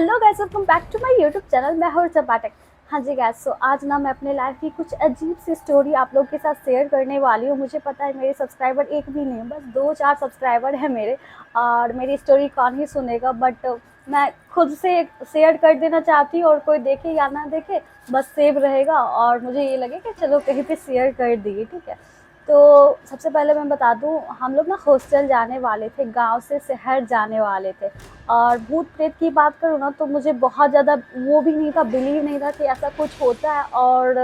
Hello guys, welcome back to my YouTube channel. मैं हूँ पाठक। हाँ जी गाइस, सो आज ना मैं अपने लाइफ की कुछ अजीब सी स्टोरी आप लोगों के साथ शेयर करने वाली हूँ। मुझे पता है मेरे सब्सक्राइबर एक भी नहीं, बस 2-4 सब्सक्राइबर है मेरे, और मेरी स्टोरी कौन ही सुनेगा। बट मैं खुद से शेयर कर देना चाहती हूँ, और कोई देखे या ना देखे, बस सेव रहेगा और मुझे ये लगे कि चलो कहीं पे शेयर कर दिए, ठीक है। तो सबसे पहले मैं बता दूँ, हम लोग ना हॉस्टल जाने वाले थे, गांव से शहर जाने वाले थे। और भूत प्रेत की बात करूँ ना, तो मुझे बहुत ज़्यादा वो भी नहीं था, बिलीव नहीं था कि ऐसा कुछ होता है। और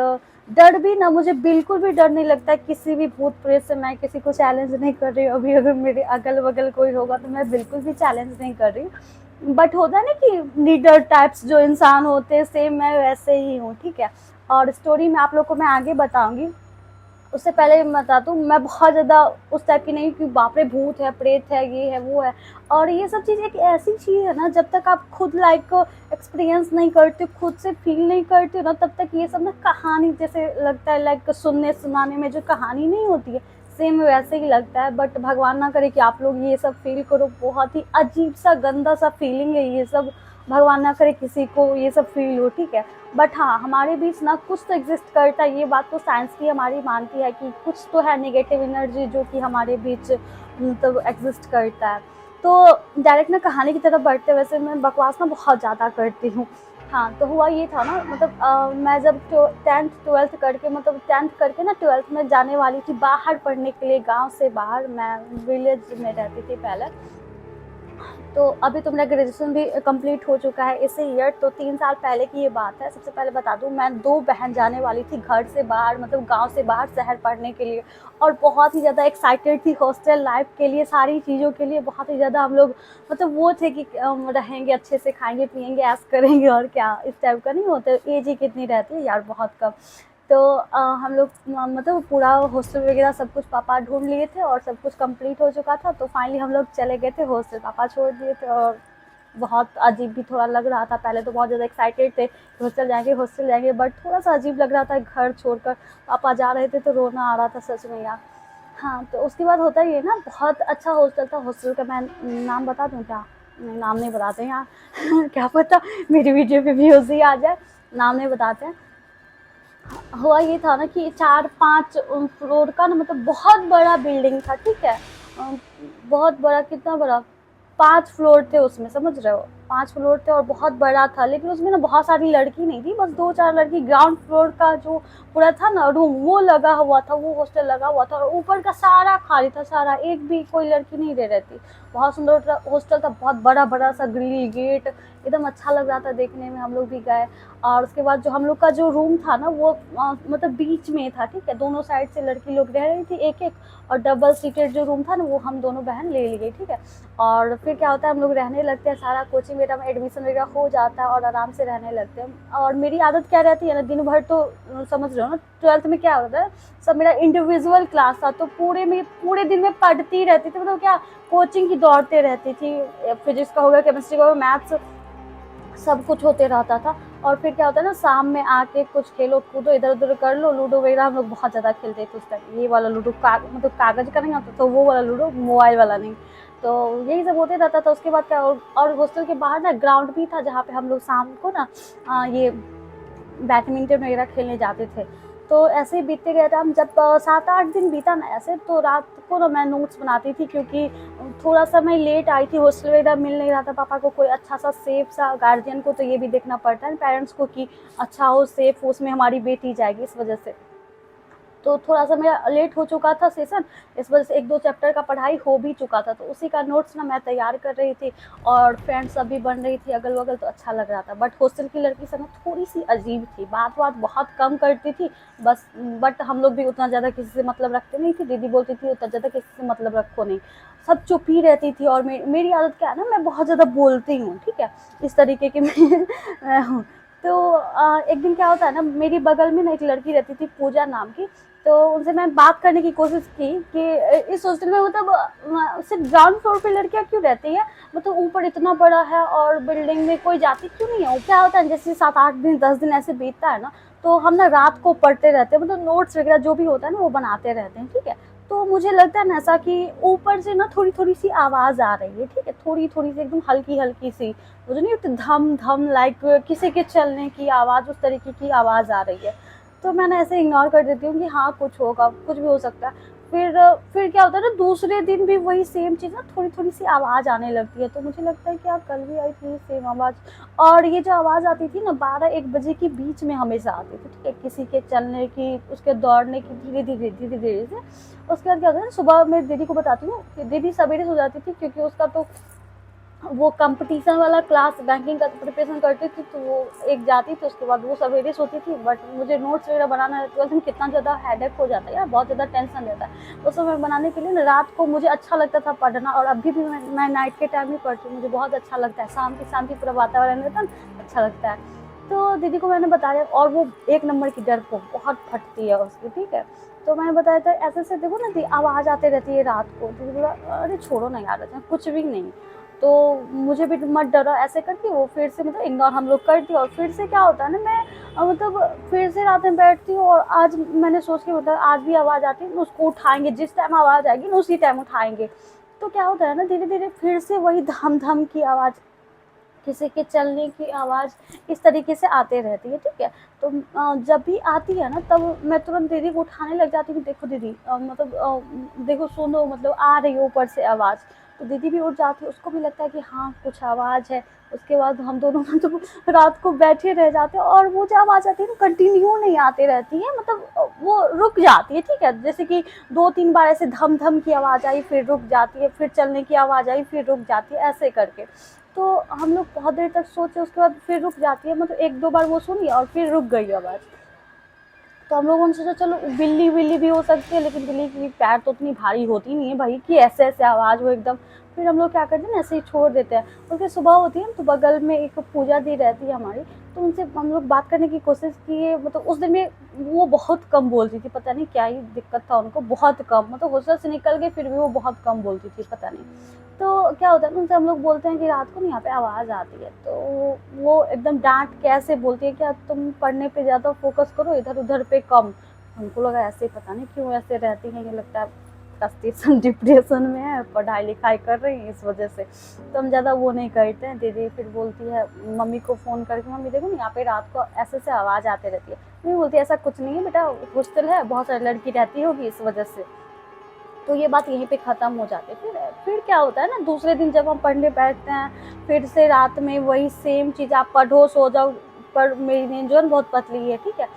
डर भी ना, मुझे बिल्कुल भी डर नहीं लगता है किसी भी भूत प्रेत से। मैं किसी को चैलेंज नहीं कर रही हूँ अभी, अगर मेरे अगल बगल कोई होगा तो मैं बिल्कुल भी चैलेंज नहीं कर रही हूँ। बट होता है ना कि लीडर टाइप्स जो इंसान होते हैं, सेम मैं वैसे ही हूँ, ठीक है। और स्टोरी में आप लोग को मैं आगे बताऊंगी। उससे पहले मैं बता दूँ, मैं बहुत ज़्यादा उस टाइप की नहीं कि बाप रे भूत है, प्रेत है, ये है, वो है। और ये सब चीज़ एक ऐसी चीज़ है ना, जब तक आप खुद लाइक एक्सपीरियंस नहीं करते हो, खुद से फील नहीं करते हो ना, तब तक ये सब ना कहानी जैसे लगता है, लाइक सुनने सुनाने में जो कहानी नहीं होती है, सेम वैसे ही लगता है। बट भगवान ना करे कि आप लोग ये सब फील करो। बहुत ही अजीब सा गंदा सा फीलिंग है ये सब। भगवान ना करे किसी को ये सब फील हो, ठीक है। बट हाँ, हमारे बीच ना कुछ तो एग्जिस्ट करता है, ये बात तो साइंस की हमारी मानती है कि कुछ तो है नेगेटिव एनर्जी जो कि हमारे बीच मतलब एग्जिस्ट करता है। तो डायरेक्ट ना कहानी की तरफ बढ़ते, वैसे मैं बकवास ना बहुत ज़्यादा करती हूँ। हाँ, तो हुआ ये था ना, मतलब मैं जब 10th 12th करके, मतलब 10th करके ना 12th में जाने वाली थी बाहर पढ़ने के लिए, गांव से बाहर। मैं विलेज में रहती थी पहले। तो अभी तो मेरा ग्रेजुएशन भी कंप्लीट हो चुका है इसी ईयर, तो 3 साल पहले की ये बात है। सबसे पहले बता दूं, मैं 2 बहन जाने वाली थी घर से बाहर, मतलब गांव से बाहर शहर पढ़ने के लिए। और बहुत ही ज़्यादा एक्साइटेड थी हॉस्टल लाइफ के लिए, सारी चीज़ों के लिए बहुत ही ज़्यादा हम लोग, मतलब वो थे कि रहेंगे अच्छे से, खाएंगे पियेंगे, ऐश करेंगे, और क्या इस टाइप का नहीं होता। एज ही कितनी रहती है यार, बहुत कम। तो हम लोग मतलब पूरा हॉस्टल वगैरह सब कुछ पापा ढूंढ लिए थे, और सब कुछ कंप्लीट हो चुका था। तो फाइनली हम लोग चले गए थे हॉस्टल, पापा छोड़ दिए थे। और बहुत अजीब भी थोड़ा लग रहा था, पहले तो बहुत ज़्यादा एक्साइटेड थे हॉस्टल जाएंगे हॉस्टल जाएंगे, बट थोड़ा सा अजीब लग रहा था घर छोड़कर पापा जा रहे थे, तो रोना आ रहा था सच में यार। हाँ, तो उसके बाद होता ही है ना, बहुत अच्छा हॉस्टल था। हॉस्टल का मैं नाम बता दूँ क्या? नहीं, नाम नहीं बताते हैं यार क्या पता मेरी वीडियो पे व्यूज़ ही आ जाए, नाम नहीं बताते हैं। हुआ ये था ना कि 4-5 फ्लोर का ना, मतलब बहुत बड़ा बिल्डिंग था, ठीक है। बहुत बड़ा, कितना बड़ा, 5 फ्लोर थे उसमें, समझ रहे हो, 5 फ्लोर थे और बहुत बड़ा था। लेकिन उसमें ना बहुत सारी लड़की नहीं थी, बस 2-4 लड़की। ग्राउंड फ्लोर का जो पूरा था ना रूम, वो लगा हुआ था, वो हॉस्टल लगा हुआ था, और ऊपर का सारा खाली था, सारा, एक भी कोई लड़की नहीं रह रहती। बहुत सुंदर हॉस्टल था, बहुत बड़ा बड़ा सा ग्रिल गेट, एकदम अच्छा लग रहा था देखने में। हम लोग भी गए। और उसके बाद जो हम लोग का जो रूम था ना, वो मतलब बीच में था, ठीक है। दोनों साइड से लड़की लोग रह रही थी एक एक, और डबल सीटेड जो रूम था ना, वो हम दोनों बहन ले लिए, ठीक है। और फिर क्या होता है, हम लोग रहने लगते हैं, सारा कोचिंग वगैरह में एडमिशन वगैरह हो जाता है, और आराम से रहने लगते हैं। और मेरी आदत क्या रहती है ना, दिन भर तो समझ रहे हो ना, 12th में क्या होता है, सब मेरा इंडिविजुअल क्लास था, तो पूरे दिन में पढ़ती रहती थी, मतलब क्या, कोचिंग की दौड़ते रहती थी। फिजिक्स का हो गया, केमिस्ट्री का हो गया, मैथ्स, सब कुछ होते रहता था। और फिर क्या होता है ना, शाम में आके कुछ खेलो कूदो, इधर उधर कर लो। लूडो वगैरह हम लोग बहुत ज़्यादा खेलते थे उस टाइम, ये वाला लूडो, मतलब कागज का नहीं होता, तो वो वाला लूडो, मोबाइल वाला नहीं। तो यही सब होते रहता था। उसके बाद क्या, और हॉस्टल के बाहर ना ग्राउंड भी था, जहाँ पे हम लोग शाम को ना ये बैडमिंटन वगैरह खेलने जाते थे। तो ऐसे ही बीतते गए टाइम। जब 7-8 दिन बीता ना ऐसे, तो रात को ना मैं नोट्स बनाती थी, क्योंकि थोड़ा सा मैं लेट आई थी, हॉस्टल वगैरह मिल नहीं रहा था पापा को कोई अच्छा सा सेफ सा। गार्जियन को तो ये भी देखना पड़ता है पेरेंट्स को कि अच्छा हो, सेफ हो, उसमें हमारी बेटी जाएगी, इस वजह से। तो थोड़ा सा मेरा लेट हो चुका था सेशन, इस वजह से 1-2 चैप्टर का पढ़ाई हो भी चुका था, तो उसी का नोट्स ना मैं तैयार कर रही थी। और फ्रेंड्स अभी बन रही थी अगल बगल, तो अच्छा लग रहा था। बट हॉस्टल की लड़की सब ना थोड़ी सी अजीब थी, बात बात बहुत कम करती थी बस। बट हम लोग भी उतना ज़्यादा किसी से मतलब रखते नहीं थे, दीदी बोलती थी उतना ज़्यादा किसी से मतलब रखो नहीं, सब चुप ही रहती थी। और मेरी आदत क्या है ना, मैं बहुत ज़्यादा बोलती हूँ, ठीक है, इस तरीके की मैं हूँ। तो एक दिन क्या होता है ना, मेरी बगल में ना एक लड़की रहती थी, पूजा नाम की। तो उनसे मैं बात करने की कोशिश की कि इस हॉस्टल में मतलब सिर्फ ग्राउंड फ्लोर पे लड़कियां क्यों रहती है, मतलब ऊपर इतना बड़ा है और बिल्डिंग में कोई जाती क्यों नहीं है। क्या होता है, जैसे 7-8 दिन 10 दिन ऐसे बीतता है ना, तो हम ना रात को पढ़ते रहते हैं, मतलब नोट्स वगैरह जो भी होता है ना, वो बनाते रहते हैं, ठीक है। तो मुझे लगता है ना ऐसा कि ऊपर से ना थोड़ी-थोड़ी सी आवाज़ आ रही है, ठीक है? थोड़ी-थोड़ी सी एकदम हल्की-हल्की सी, वो जो नहीं होती धम-धम लाइक किसी के चलने की आवाज़, उस तरीके की आवाज़ आ रही है। तो मैं ना ऐसे इग्नोर कर देती हूँ कि हाँ, कुछ होगा, कुछ भी हो सकता है। फिर क्या होता है ना दूसरे दिन भी वही सेम चीज़ ना थोड़ी-थोड़ी सी आवाज़ आने लगती है, तो मुझे लगता है कि यार कल भी आई थी सेम आवाज़। और ये जो आवाज़ आती थी ना 12-1 बजे के बीच में हमेशा आती थी, ठीक है? किसी के चलने की, उसके दौड़ने की धीरे-धीरे, धीरे-धीरे से। उसके बाद क्या होता है ना सुबह मैं दीदी को बताती हूँ कि दीदी सवेरे सो जाती थी क्योंकि उसका तो वो कंपटीशन वाला क्लास बैंकिंग का प्रिपरेशन करती थी, तो वो एक जाती थी, उसके बाद वो सवेरे सोती थी। बट मुझे नोट्स वगैरह बनाना रहता है, कितना ज़्यादा हेडेक हो जाता है यार, बहुत ज़्यादा टेंशन रहता है उस समय बनाने के लिए ना। रात को मुझे अच्छा लगता था पढ़ना, और अभी भी मैं नाइट के टाइम ही पढ़ती हूँ, मुझे बहुत अच्छा लगता है। शाम की शांति पूरा वातावरण रहता है ना, अच्छा लगता है। तो दीदी को मैंने बताया, और वो एक नंबर की डरपोक बहुत फटती है उसकी, ठीक है? तो मैंने बताया था ऐसे ऐसे देखो ना आवाज़ आती रहती है रात को। दीदी बोला अरे छोड़ो ना यार, अच्छा कुछ भी नहीं, तो मुझे भी मत डरो, ऐसे करके वो फिर से मतलब इग्नोर हम लोग करती है। और फिर से क्या होता है ना मैं मतलब फिर से रात में बैठती हूँ, और आज मैंने सोच के मतलब आज भी आवाज़ आती है ना, उसको उठाएंगे, जिस टाइम आवाज़ आएगी ना उसी टाइम उठाएंगे। तो क्या होता है ना धीरे धीरे फिर से वही धम धम की आवाज़, किसी के चलने की आवाज़, इस तरीके से आते रहती है, ठीक है? तो जब भी आती है ना तब मैं तुरंत दीदी को उठाने लग जाती हूँ, देखो दीदी मतलब देखो सुनो, मतलब आ रही है ऊपर से आवाज़। तो दीदी भी उठ जाती है, उसको भी लगता है कि हाँ कुछ आवाज़ है। उसके बाद हम दोनों मतलब रात को बैठे रह जाते हैं, और वो जो आवाज़ आती है ना कंटिन्यू नहीं आती रहती है, मतलब वो रुक जाती है, ठीक है? जैसे कि 2-3 बार ऐसे धम धम की आवाज़ आई, फिर रुक जाती है, फिर चलने की आवाज़ आई, फिर रुक जाती है, ऐसे करके। तो हम लोग बहुत देर तक सोचे, उसके बाद फिर रुक जाती है, मतलब 1-2 बार वो सुनी और फिर रुक गई आवाज़। तो हम लोगों ने सोचा चलो बिल्ली विल्ली भी हो सकती है, लेकिन बिल्ली की पैर तो उतनी भारी होती नहीं है भाई कि ऐसे ऐसे आवाज़ हो एकदम। फिर हम लोग क्या करते हैं ना ऐसे ही छोड़ देते हैं। तो फिर सुबह होती है ना, तो बगल में एक पूजा दी रहती है हमारी, तो उनसे हम लोग बात करने की कोशिश किए। मतलब उस दिन में वो बहुत कम बोलती थी, पता नहीं क्या ही दिक्कत था उनको, बहुत कम, मतलब हौसला से निकल गए फिर भी वो बहुत कम बोलती थी, पता नहीं। तो क्या होता है ना उनसे हम लोग बोलते हैं कि रात को ना यहाँ पे आवाज़ आती है, तो वो एकदम डांट के ऐसे बोलती है कि अब तुम पढ़ने पे ज़्यादा फोकस करो, इधर उधर पे कम। हमको लगा ऐसे ही, पता नहीं क्यों ऐसे रहती हैं, ये लगता है फ्रस्ट्रेशन डिप्रेशन में है, पढ़ाई लिखाई कर रही है इस वजह से। तो हम ज़्यादा वो नहीं करते हैं। दीदी फिर बोलती है मम्मी को फ़ोन करके, मम्मी देखो ना यहाँ पे रात को ऐसे ऐसे आवाज़ आते रहती है। मम्मी बोलती है ऐसा कुछ नहीं है बेटा, हॉस्टल है, बहुत सारी लड़की रहती होगी इस वजह से। तो ये बात यहीं पे ख़त्म हो जाती है। फिर क्या होता है ना दूसरे दिन जब हम पढ़ने बैठते हैं, फिर से रात में वही सेम चीज़, आप पढ़ो सो जाओ। पर मेरी नींद जो है बहुत पतली है, ठीक है?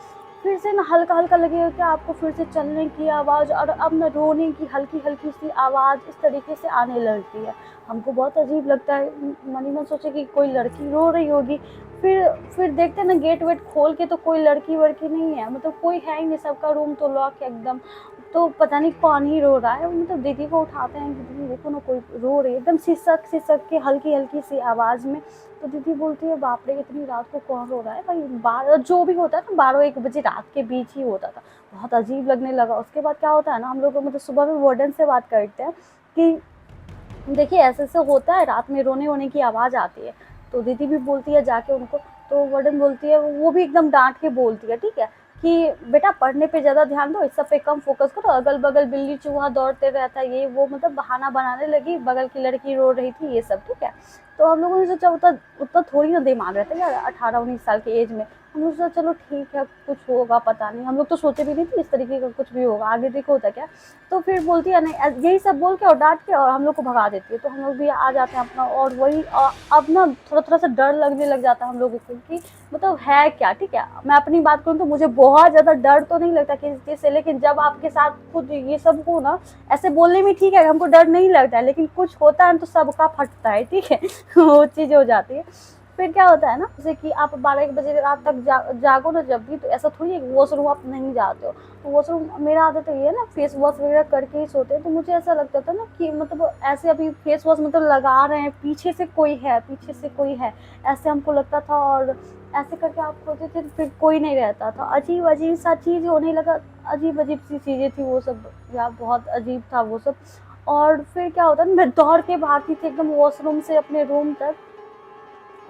फिर से ना हल्का-हल्का लगेगा कि आपको फिर से चलने की आवाज़, और अब ना रोने की हल्की-हल्की सी आवाज़ इस तरीके से आने लगती है। हमको बहुत अजीब लगता है, मन ही मन सोचे कि कोई लड़की रो रही होगी। फिर देखते हैं ना गेट वेट खोल के, तो कोई लड़की-वड़की नहीं है, मतलब कोई है ही नहीं, सबका रूम तो लॉक है एकदम। तो पता नहीं कौन ही रो रहा है, मतलब दीदी को उठाते हैं कि दीदी देखो ना कोई रो रही है, एकदम सिसक के हल्की हल्की सी आवाज़ में। तो दीदी बोलती है बाप रे इतनी रात को कौन रो रहा है भाई, 12 जो भी होता है ना 12-1 बजे रात के बीच ही होता था। बहुत अजीब लगने लगा। उसके बाद क्या होता है ना हम लोग मतलब सुबह में वार्डन से बात करते हैं कि देखिए ऐसे ऐसे होता है, रात में रोने वोने की आवाज़ आती है। तो दीदी भी बोलती है जाके उनको, तो वार्डन बोलती है, वो भी एकदम डांट के बोलती है, ठीक है, कि बेटा पढ़ने पे ज़्यादा ध्यान दो, इस सब पे कम फोकस करो, अगल बगल बिल्ली चूहा दौड़ते रहता है, ये वो, मतलब बहाना बनाने लगी, बगल की लड़की रो रही थी, ये सब, ठीक है। तो हम लोगों ने सोचा उतना उतना थोड़ी ना दिमाग रहता है यार 18-19 साल की एज में। हम लोग सोचा चलो ठीक है कुछ होगा, पता नहीं, हम लोग तो सोचे भी नहीं थे इस तरीके का कुछ भी होगा, आगे देखो होता क्या। तो फिर बोलती है नहीं, यही सब बोल के और डांट के और हम लोग को भगा देती है। तो हम लोग भी आ जाते हैं अपना, और वही अब ना थोड़ा थोड़ा सा डर लगने लग जाता है हम लोगों को कि मतलब है क्या, ठीक है। मैं अपनी बात करूँ तो मुझे बहुत ज़्यादा डर तो नहीं लगता किसी चीज़ से, लेकिन जब आपके साथ खुद ये सब हो ना, ऐसे बोलने में ठीक है हमको डर नहीं लगता है, लेकिन कुछ होता है तो सबका फटता है, ठीक है वो चीज़ हो जाती है। फिर क्या होता है ना जैसे कि आप 12-1 बजे रात तक जागो ना जब भी, तो ऐसा थोड़ी है वॉशरूम आप नहीं जाते हो। तो वॉशरूम मेरा आदत तो ये है ना फेस वॉश वगैरह करके ही सोते हैं। तो मुझे ऐसा लगता था ना कि मतलब ऐसे अभी फेस वॉश मतलब लगा रहे हैं, पीछे से कोई है, पीछे से कोई है, ऐसे हमको लगता था। और ऐसे करके आप खोलते थे तो फिर कोई नहीं रहता था, अजीब अजीब सा चीज़ होने लगा, अजीब अजीब सी चीज़ें थी वो सब, यार बहुत अजीब था वो सब। और फिर क्या होता है ना मैं दौड़ के भागती थी एकदम वॉशरूम से अपने रूम तक,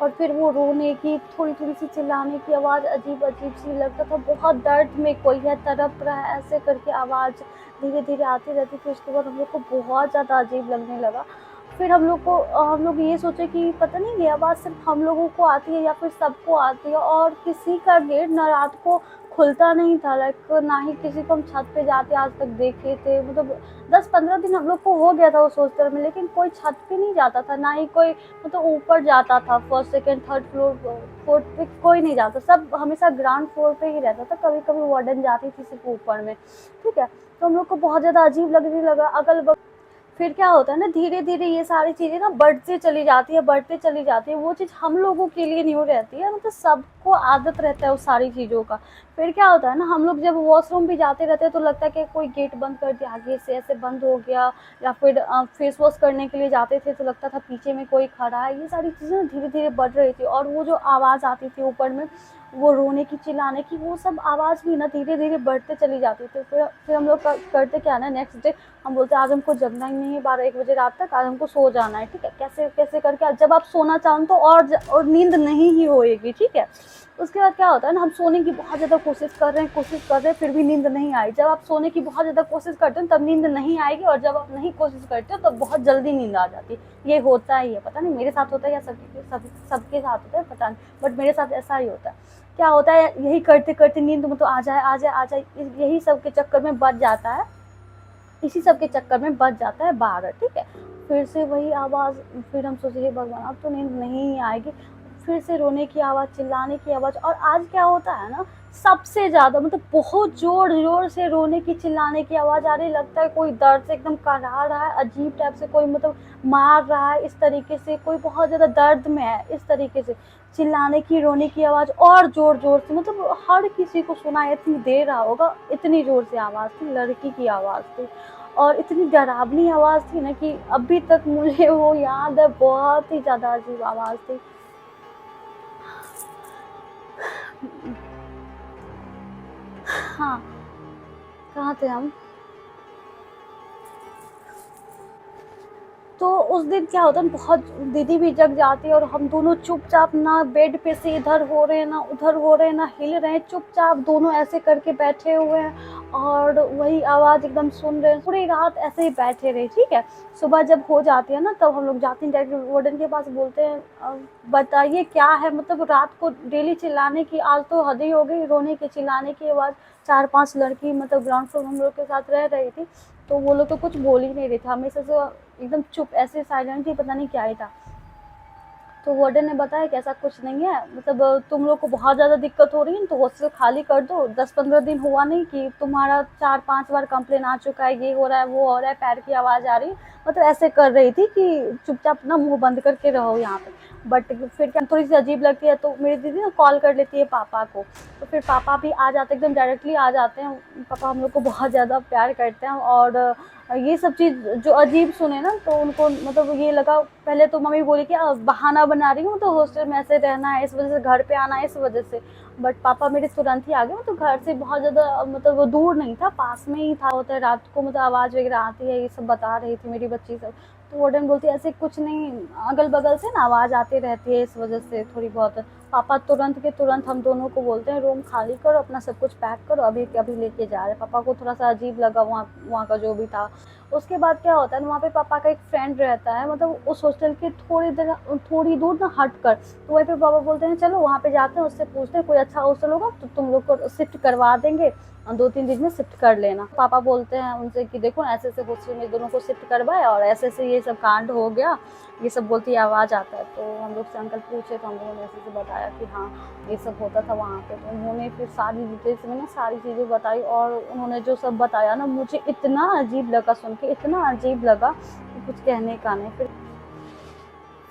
और फिर वो रोने की, थोड़ी-थोड़ी सी चिल्लाने की आवाज़ अजीब-अजीब सी लगता था, बहुत दर्द में कोई है, तड़प रहा है, ऐसे करके आवाज़ धीरे-धीरे आती रहती थी। उसके बाद हम लोग को बहुत ज़्यादा अजीब लगने लगा। फिर हम लोग ये सोचे कि पता नहीं ये आवाज़ सिर्फ़ हम लोगों को आती है या फिर सबको आती है, और किसी का गेट ना रात को खुलता नहीं था, लाइक ना ही किसी को हम छत पे जाते आज तक देखे थे। मतलब 10-15 दिन हम लोग को हो गया था उस हॉस्टल में, लेकिन कोई छत पे नहीं जाता था, ना ही कोई मतलब ऊपर जाता था, first, second, third floor, fourth पे कोई नहीं जाता, सब हमेशा ग्राउंड फ्लोर पे ही रहता था। कभी-कभी वार्डन जाती थी सिर्फ़ ऊपर में, ठीक है? तो हम लोग को बहुत ज़्यादा अजीब लगने लगा, अगल-बगल। फिर क्या होता है ना, धीरे-धीरे ये सारी चीज़ें ना बढ़ती चली जाती है, बढ़ती चली जाती है। वो चीज़ हम लोगों के लिए न्यू रहती है, मतलब सबको आदत रहता है उस सारी चीज़ों का। फिर क्या होता है ना, हम लोग जब वॉशरूम भी जाते रहते हैं तो लगता है कि कोई गेट बंद कर दिया, आगे से ऐसे बंद हो गया, या फिर फेस वॉश करने के लिए जाते थे तो लगता था पीछे में कोई खड़ा है। ये सारी चीज़ें ना धीरे-धीरे बढ़ रही थी, और वो जो आवाज़ आती थी ऊपर में, वो रोने की, चिल्लाने की, वो सब आवाज़ भी ना धीरे-धीरे बढ़ते चली जाती थी। फिर हम लोग करते क्या है ना, नेक्स्ट डे हम बोलते हैं आज हमको जगना ही नहीं है 12-1 बजे रात तक, आज हमको सो जाना है, ठीक है? कैसे कैसे करके जब आप सोना चाहो तो और नींद नहीं ही होएगी, ठीक है? उसके बाद क्या होता है ना, हम सोने की बहुत ज़्यादा कोशिश कर रहे हैं, फिर भी नींद नहीं आई। जब आप सोने की बहुत ज़्यादा कोशिश करते हो तब नींद नहीं आएगी, और जब आप नहीं कोशिश करते हो तब बहुत जल्दी नींद आ जाती है। ये होता ही है, पता नहीं मेरे साथ होता है या सबके साथ होता है, पता नहीं, बट मेरे साथ ऐसा ही होता है। क्या होता है, यही करते-करते नींद में तो आ जाए, यही सब के चक्कर में बच जाता है। इसी सब के चक्कर में बच जाता है 12, ठीक है? फिर से वही आवाज़, फिर हम सोचे हे भगवान अब तो नींद नहीं आएगी। फिर से रोने की आवाज़, चिल्लाने की आवाज़, और आज क्या होता है ना, सबसे ज़्यादा मतलब बहुत ज़ोर-ज़ोर से रोने की, चिल्लाने की आवाज़ आ रही, लगता है कोई दर्द से एकदम कराह रहा है, अजीब टाइप से कोई मतलब मार रहा है, इस तरीके से कोई बहुत ज़्यादा दर्द में है, इस तरीके से। चिल्लाने की, रोने की आवाज़ और ज़ोर-ज़ोर से, मतलब हर किसी को सुनाई इतनी दे रहा होगा, इतनी ज़ोर से आवाज़ थी, लड़की की आवाज़ थी। और इतनी डरावनी आवाज़ थी ना कि अभी तक मुझे वो याद है, बहुत ही ज़्यादा अजीब आवाज़ थी। हाँ, कहाँ थे हम? तो उस दिन क्या होता है, बहुत दीदी भी जग जाती है, और हम दोनों चुपचाप ना बेड पे से इधर हो रहे हैं ना उधर हो रहे हैं, ना हिल रहे हैं, चुपचाप दोनों ऐसे करके बैठे हुए हैं, और वही आवाज़ एकदम सुन रहे हैं। पूरी रात ऐसे ही बैठे रहे, ठीक है? सुबह जब हो जाती है ना तब हम लोग जाते हैं डायरेक्ट वार्डन के पास, बोलते हैं बताइए क्या है, मतलब रात को डेली चिल्लाने की, आज तो हद ही हो गई, रोने की, चिल्लाने की आवाज़। 4-5 लड़की मतलब ग्राउंड फ्लोर हम लोग के साथ रह रही थी, तो वो लोग तो कुछ बोल ही नहीं रहे थे, हमेशा से एकदम चुप, ऐसे साइलेंट ही, पता नहीं क्या ही था। तो वार्डन ने बताया कि ऐसा कुछ नहीं है, मतलब तुम लोग को बहुत ज़्यादा दिक्कत हो रही है तो हॉस्टल खाली कर दो। 10-15 दिन हुआ नहीं कि तुम्हारा 4-5 बार कंप्लेन आ चुका है, ये हो रहा है, वो हो रहा है, पैर की आवाज़ आ रही है, मतलब ऐसे कर रही थी कि चुपचाप ना मुंह बंद करके रहो यहाँ पे। बट फिर क्या, थोड़ी सी अजीब लगती है तो मेरी दीदी ना कॉल कर लेती है पापा को, तो फिर पापा भी आ जाते, एकदम डायरेक्टली आ जाते हैं। पापा हम लोग को बहुत ज़्यादा प्यार करते हैं, और ये सब चीज़ जो अजीब सुने ना तो उनको मतलब ये लगा, पहले तो मम्मी बोली कि बहाना बना रही हूँ, तो हॉस्टल में ऐसे रहना है, इस वजह से घर पे आना है, इस वजह से। बट पापा मेरे तुरंत ही आ गए, तो घर से बहुत ज़्यादा मतलब वो दूर नहीं था, पास में ही था। होता है रात को मतलब आवाज़ वगैरह आती है, ये सब बता रही थी मेरी बच्ची सब। तो वार्डन बोलती है ऐसे कुछ नहीं, अगल बगल से ना आवाज़ आती रहती है, इस वजह से थोड़ी बहुत। पापा तुरंत के तुरंत हम दोनों को बोलते हैं रूम खाली करो, अपना सब कुछ पैक करो, अभी अभी लेके जा रहे हैं। पापा को थोड़ा सा अजीब लगा वहाँ वहाँ का जो भी था। उसके बाद क्या होता है ना, वहाँ पे पापा का एक फ्रेंड रहता है, मतलब उस हॉस्टल के थोड़ी दूर ना हट कर, तो वहीं पे पापा बोलते हैं चलो वहाँ पे जाते हैं, उससे पूछते हैं कोई अच्छा हॉस्टल होगा तो तुम लोग को शिफ्ट करवा देंगे, 2-3 दिन में शिफ्ट कर लेना। पापा बोलते हैं उनसे कि देखो ऐसे ऐसे हॉस्टल में दोनों को शिफ्ट करवाए, और ऐसे ऐसे ये सब कांड हो गया, ये सब बोलती है आवाज़ आता है। तो हम लोग से अंकल पूछे तो हम लोगों ने ऐसे ऐसे बताया कि हाँ ये सब होता था वहाँ पे। तो उन्होंने फिर सारी डिटेल्स में ना सारी चीज़ें बताई, और उन्होंने जो सब बताया ना मुझे इतना अजीब लगा, सुन के इतना अजीब लगा कि कुछ कहने का नहीं।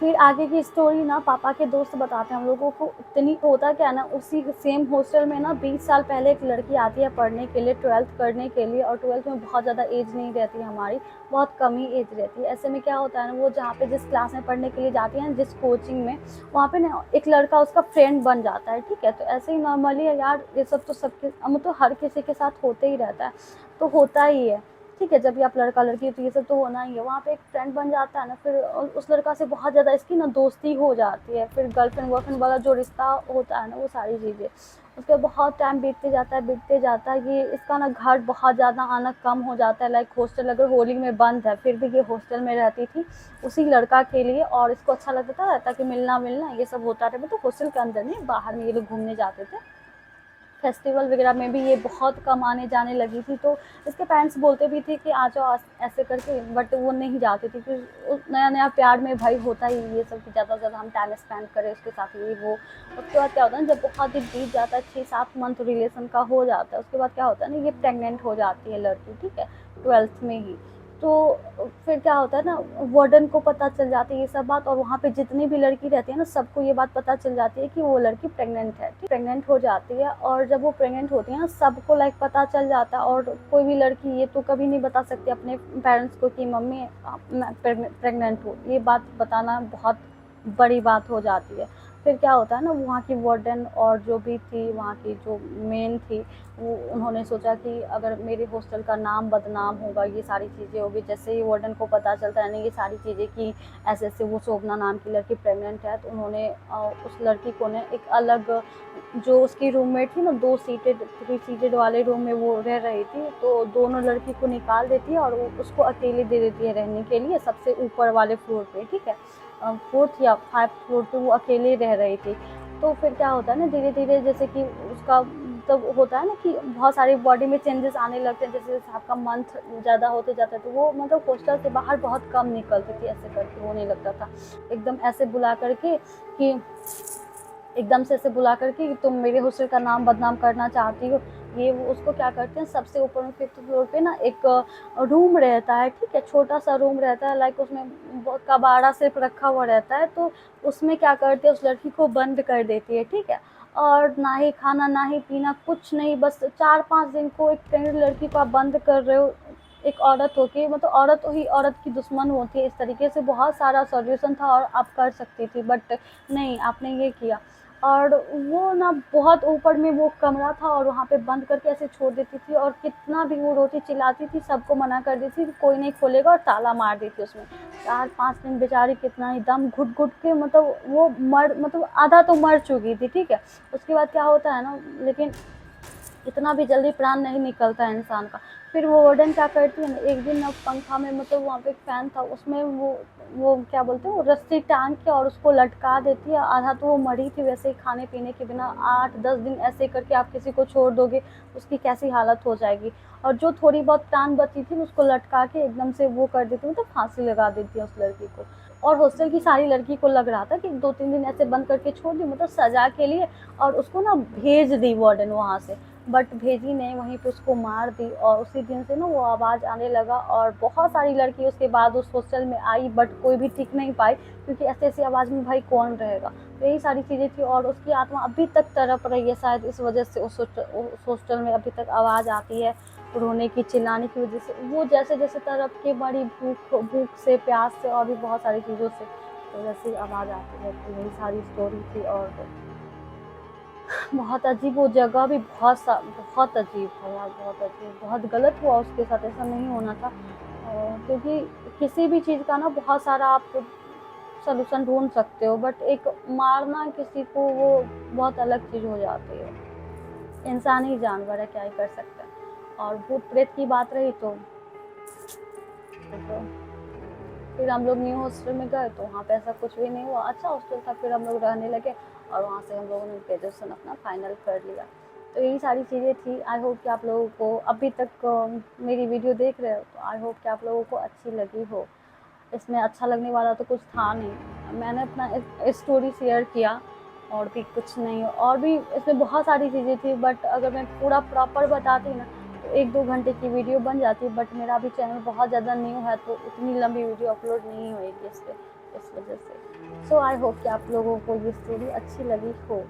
फिर आगे की स्टोरी ना पापा के दोस्त बताते हैं हम लोगों को। इतनी होता क्या है ना, उसी सेम हॉस्टल में ना 20 साल पहले एक लड़की आती है पढ़ने के लिए, 12th करने के लिए, और 12th में बहुत ज़्यादा एज नहीं रहती हमारी, बहुत कम ही एज रहती है। ऐसे में क्या होता है ना, वो जहाँ पे जिस क्लास में पढ़ने के लिए जाती है, जिस कोचिंग में, वहाँ पे ना एक लड़का उसका फ्रेंड बन जाता है, ठीक है? तो ऐसे ही नॉर्मली यार ये सब तो सबके मतलब हर किसी के साथ होते ही रहता है, तो होता ही है। ठीक है, जब भी आप लड़का लड़की तो ये सब तो होना ही है, वहाँ पे एक फ्रेंड बन जाता है ना, फिर उस लड़का से बहुत ज़्यादा इसकी ना दोस्ती हो जाती है, फिर गर्लफ्रेंड बॉयफ्रेंड वाला जो रिश्ता होता है ना, वो सारी चीज़ें उसके बहुत टाइम बीतते जाता है कि इसका ना घर बहुत ज़्यादा आना कम हो जाता है। लाइक हॉस्टल अगर होली में बंद है, फिर भी ये हॉस्टल में रहती थी उसी लड़का के लिए, और इसको अच्छा लगता था कि मिलना मिलना ये सब होता रहे, मतलब हॉस्टल के अंदर नहीं, बाहर में ये लोग घूमने जाते थे। फेस्टिवल वगैरह में भी ये बहुत कम आने जाने लगी थी, तो इसके पेरेंट्स बोलते भी थे कि आ जाओ ऐसे करके, बट वो नहीं जाती थी। फिर नया नया प्यार में भाई होता ही ये सब कि ज़्यादा से ज़्यादा हम टाइम स्पेंड करें उसके साथ, ये वो। उसके बाद क्या होता है ना, जब बहुत दिन बीत जाता है, 6-7 मंथ रिलेशन का हो जाता है, उसके बाद क्या होता है ना, ये प्रेग्नेंट हो जाती है लड़की, ठीक है, 12th में ही। तो फिर क्या होता है ना, वार्डन को पता चल जाती है ये सब बात, और वहाँ पे जितनी भी लड़की रहती है ना, सबको ये बात पता चल जाती है कि वो लड़की प्रेग्नेंट है, प्रेग्नेंट हो जाती है। और जब वो प्रेग्नेंट होती है ना, सबको लाइक पता चल जाता है, और कोई भी लड़की ये तो कभी नहीं बता सकती अपने पेरेंट्स को कि मम्मी मैं प्रेग्नेंट हूँ, ये बात बताना बहुत बड़ी बात हो जाती है। फिर क्या होता है ना, वहाँ की वार्डन और जो भी थी वहाँ की जो मेन थी, वो उन्होंने सोचा कि अगर मेरे हॉस्टल का नाम बदनाम होगा, ये सारी चीज़ें होगी, जैसे ही वार्डन को पता चलता है ना ये सारी चीज़ें कि ऐसे ऐसे वो शोभना नाम की लड़की प्रेग्नेंट है, तो उन्होंने उस लड़की को ने एक अलग, जो उसकी रूममेट थी ना, 2 सीटेड 3 सीटेड वाले रूम में वो रह रही थी, तो दोनों लड़की को निकाल देती है और उसको अकेले दे देती है रहने के लिए सबसे ऊपर वाले फ्लोर पे, ठीक है, 4th या 5th फ्लोर पे वो अकेले रह रही थी। तो फिर क्या होता है ना, धीरे धीरे जैसे कि उसका तब होता है ना कि बहुत सारी बॉडी में चेंजेस आने लगते हैं, जैसे जैसे आपका मंथ ज़्यादा होते जाता है, तो वो मतलब हॉस्टल से बाहर बहुत कम निकलती थी, ऐसे करके होने लगता था। एकदम ऐसे बुला करके कि एकदम से ऐसे बुला करके कि तुम मेरे हॉस्टल का नाम बदनाम करना चाहती हो, ये वो। उसको क्या करते हैं, सबसे ऊपर में 5th फ्लोर पे ना एक रूम रहता है, ठीक है, छोटा सा रूम रहता है, लाइक उसमें कबाड़ा सिर्फ रखा हुआ रहता है, तो उसमें क्या करते हैं, उस लड़की को बंद कर देती है, ठीक है, और ना ही खाना ना ही पीना कुछ नहीं, बस 4-5 दिन को एक प्रेग्नेंट लड़की को आप बंद कर रहे हो, एक औरत होके, मतलब औरत ही औरत की दुश्मन होती है, इस तरीके से बहुत सारा सॉल्यूशन था और आप कर सकती थी, बट नहीं, आपने ये किया। और वो ना बहुत ऊपर में वो कमरा था और वहाँ पे बंद करके ऐसे छोड़ देती थी, और कितना भी वो रोती चिल्लाती थी, सबको मना कर देती थी, कोई नहीं खोलेगा, और ताला मार देती उसमें। 4-5 दिन बेचारी कितना ही दम घुट घुट के, मतलब वो मतलब आधा तो मर चुकी थी, ठीक है। उसके बाद क्या होता है ना, लेकिन इतना भी जल्दी प्राण नहीं निकलता है इंसान का। फिर वो वार्डन क्या करती है ना, एक दिन ना पंखा में, मतलब वहाँ पे एक फ़ैन था, उसमें वो क्या बोलते हैं, वो रस्सी टांग के और उसको लटका देती है। आधा तो वो मरी थी वैसे ही खाने पीने के बिना, 8-10 दिन ऐसे करके आप किसी को छोड़ दोगे उसकी कैसी हालत हो जाएगी। और जो थोड़ी बहुत प्राण बची थी उसको लटका के एकदम से वो कर देती, मतलब फांसी लगा देती है उस लड़की को। और हॉस्टल की सारी लड़की को लग रहा था कि 2-3 दिन ऐसे बंद करके छोड़ दी, मतलब सजा के लिए, और उसको ना भेज दी वार्डन वहाँ से, बट भेजी नहीं, वहीं पे उसको मार दी। और उसी दिन से ना वो आवाज़ आने लगा, और बहुत सारी लड़की उसके बाद उस हॉस्टल में आई, बट कोई भी टिक नहीं पाई, क्योंकि ऐसे ऐसी आवाज़ में भाई कौन रहेगा। तो यही सारी चीज़ें थी, और उसकी आत्मा अभी तक तड़प रही है, शायद इस वजह से उस हॉस्टल में अभी तक आवाज़ आती है रोने की, चिल्लाने की वजह से। वो जैसे जैसे तड़प के बड़ी भूख भूख से, प्यास से, और भी बहुत सारी चीज़ों से, तो वैसे आवाज़ आती है। तो यही सारी स्टोरी थी, और बहुत अजीब, वो जगह भी बहुत अजीब था यार, बहुत अजीब, बहुत गलत हुआ उसके साथ, ऐसा नहीं होना था। क्योंकि किसी भी चीज़ का ना बहुत सारा आप सॉल्यूशन ढूंढ सकते हो, बट एक मारना किसी को, वो बहुत अलग चीज़ हो जाती है। इंसान ही जानवर है, क्या ही कर सकते हैं। और भूत प्रेत की बात रही तो फिर हम लोग न्यू हॉस्टल में गए, तो वहाँ पे ऐसा कुछ भी नहीं हुआ, अच्छा हॉस्टल था। फिर हम लोग रहने लगे, और वहाँ से हम लोगों ने ग्रेजुएशन अपना फाइनल कर लिया। तो यही सारी चीज़ें थी। आई होप कि आप लोगों को अभी तक मेरी वीडियो देख रहे हो, तो आई होप कि आप लोगों को अच्छी लगी हो। इसमें अच्छा लगने वाला तो कुछ था नहीं, मैंने अपना स्टोरी शेयर किया, और भी कुछ नहीं। और भी इसमें बहुत सारी चीज़ें थी, बट अगर मैं पूरा प्रॉपर बताती ना, तो 1-2 घंटे की वीडियो बन जाती, बट मेरा अभी चैनल बहुत ज़्यादा न्यू है, तो इतनी लंबी वीडियो अपलोड नहीं होएगी इस पे, इस वजह से। सो आई होप कि आप लोगों को ये स्टोरी अच्छी लगी हो।